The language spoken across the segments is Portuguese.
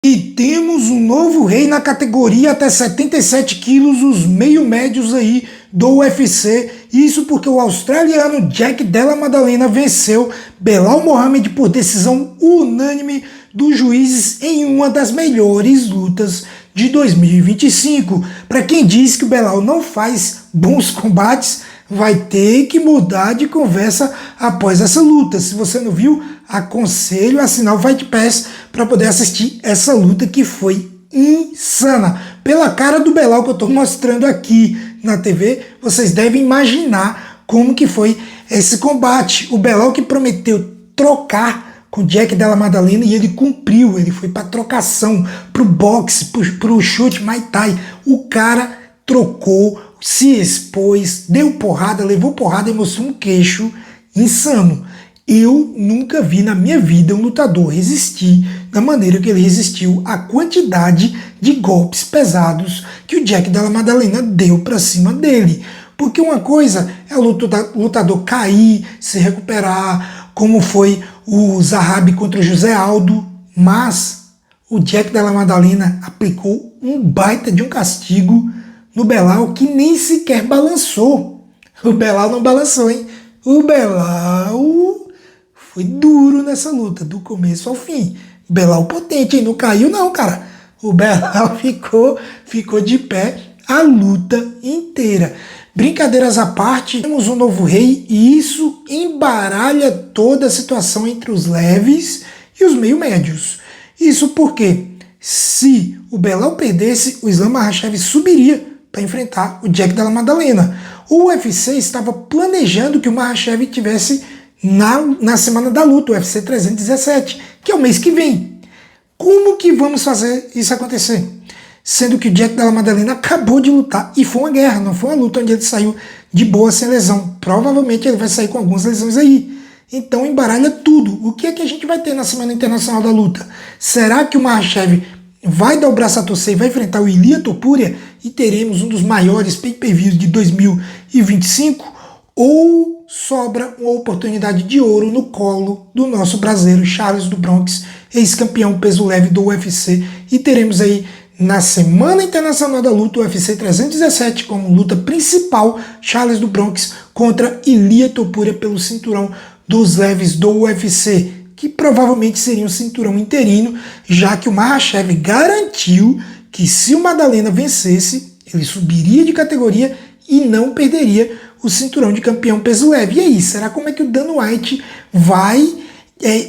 E temos um novo rei na categoria até 77 quilos, os meio-médios aí do UFC. Isso porque o australiano Jack Della Maddalena venceu Belal Muhammad por decisão unânime dos juízes em uma das melhores lutas de 2025. Para quem diz que o Belal não faz bons combates, vai ter que mudar de conversa após essa luta. Se você não viu, aconselho a assinar o Fight Pass para poder assistir essa luta que foi insana. Pela cara do Belal que eu estou mostrando aqui na TV, vocês devem imaginar como que foi esse combate. O Belal que prometeu trocar com Jack Della Maddalena e ele cumpriu. Ele foi para trocação, para o boxe, para o chute Muay Thai. O cara trocou, se expôs, deu porrada, levou porrada e mostrou um queixo insano. Eu nunca vi na minha vida um lutador resistir da maneira que ele resistiu à quantidade de golpes pesados que o Jack Della Maddalena deu para cima dele. Porque uma coisa é o lutador cair, se recuperar, como foi o Zahabi contra o José Aldo, mas o Jack Della Maddalena aplicou um baita de um castigo no Belal que nem sequer balançou. O Belal não balançou, hein? O Belal foi duro nessa luta, do começo ao fim. O Belal potente, hein? Não caiu não, cara. O Belal ficou de pé a luta inteira. Brincadeiras à parte, temos um novo rei e isso embaralha toda a situação entre os leves e os meio-médios. Isso porque, se o Belal perdesse, o Islam Makhachev subiria para enfrentar o Jack Della Maddalena. O UFC estava planejando que o Makhachev tivesse na semana da luta, o UFC 317, que é o mês que vem. Como que vamos fazer isso acontecer? Sendo que o Jack Della Maddalena acabou de lutar e foi uma guerra, não foi uma luta onde ele saiu de boa sem lesão. Provavelmente ele vai sair com algumas lesões aí. Então embaralha tudo. O que é que a gente vai ter na Semana Internacional da Luta? Será que o Makhachev vai dar o braço a torcer e vai enfrentar o Ilia Topuria e teremos um dos maiores pay-per-views de 2025? Ou sobra uma oportunidade de ouro no colo do nosso brasileiro Charles do Bronx, ex-campeão peso leve do UFC, e teremos aí na Semana Internacional da Luta, o UFC 317, como luta principal, Charles do Bronx contra Ilia Topuria pelo cinturão dos leves do UFC, que provavelmente seria um cinturão interino, já que o Makhachev garantiu que se o Maddalena vencesse, ele subiria de categoria e não perderia o cinturão de campeão peso leve. E aí, será como é que o Dana White vai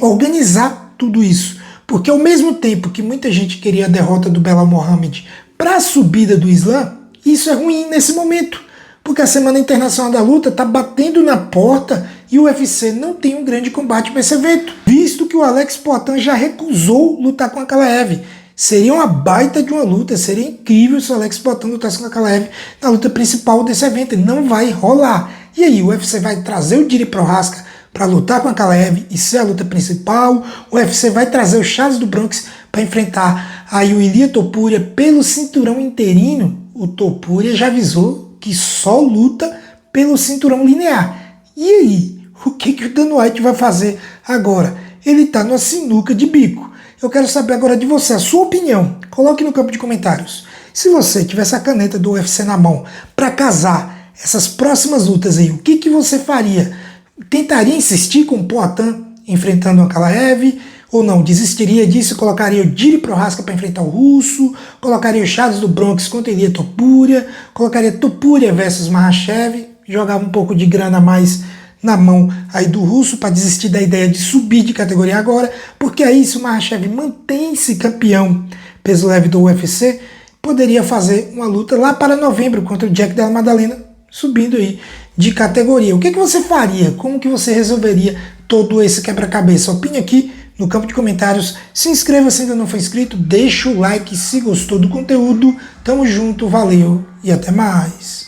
organizar tudo isso? Porque ao mesmo tempo que muita gente queria a derrota do Belal Muhammad para a subida do Islam, isso é ruim nesse momento, porque a Semana Internacional da Luta está batendo na porta e o UFC não tem um grande combate para esse evento, visto que o Alex Poatan já recusou lutar com a Ankalaev. Seria uma baita de uma luta, seria incrível se o Alex Poatan lutasse com a Ankalaev na luta principal desse evento. Ele não vai rolar. E aí, o UFC vai trazer o Jiri Prochazka para lutar com a Ankalaev e ser a luta principal. O UFC vai trazer o Charles do Bronx para enfrentar aí o Ilia Topuria pelo cinturão interino. O Topuria já avisou que só luta pelo cinturão linear. E aí, o que o Dana White vai fazer agora? Ele está numa sinuca de bico. Eu quero saber agora de você, a sua opinião. Coloque no campo de comentários. Se você tivesse a caneta do UFC na mão para casar essas próximas lutas aí, o que você faria? Tentaria insistir com o Poatan enfrentando o Ankalaev? Ou não? Desistiria disso e colocaria o Jiri Prochazka para enfrentar o russo? Colocaria o Charles do Bronx contra Ilia Topuria? Colocaria Topuria versus Makhachev? Jogava um pouco de grana a mais na mão aí do russo para desistir da ideia de subir de categoria agora, porque aí se o Makhachev mantém-se campeão peso leve do UFC, poderia fazer uma luta lá para novembro contra o Jack Della Maddalena, subindo aí de categoria. O que você faria? Como que você resolveria todo esse quebra-cabeça? Opine aqui no campo de comentários. Se inscreva se ainda não for inscrito, deixa o like se gostou do conteúdo. Tamo junto, valeu e até mais.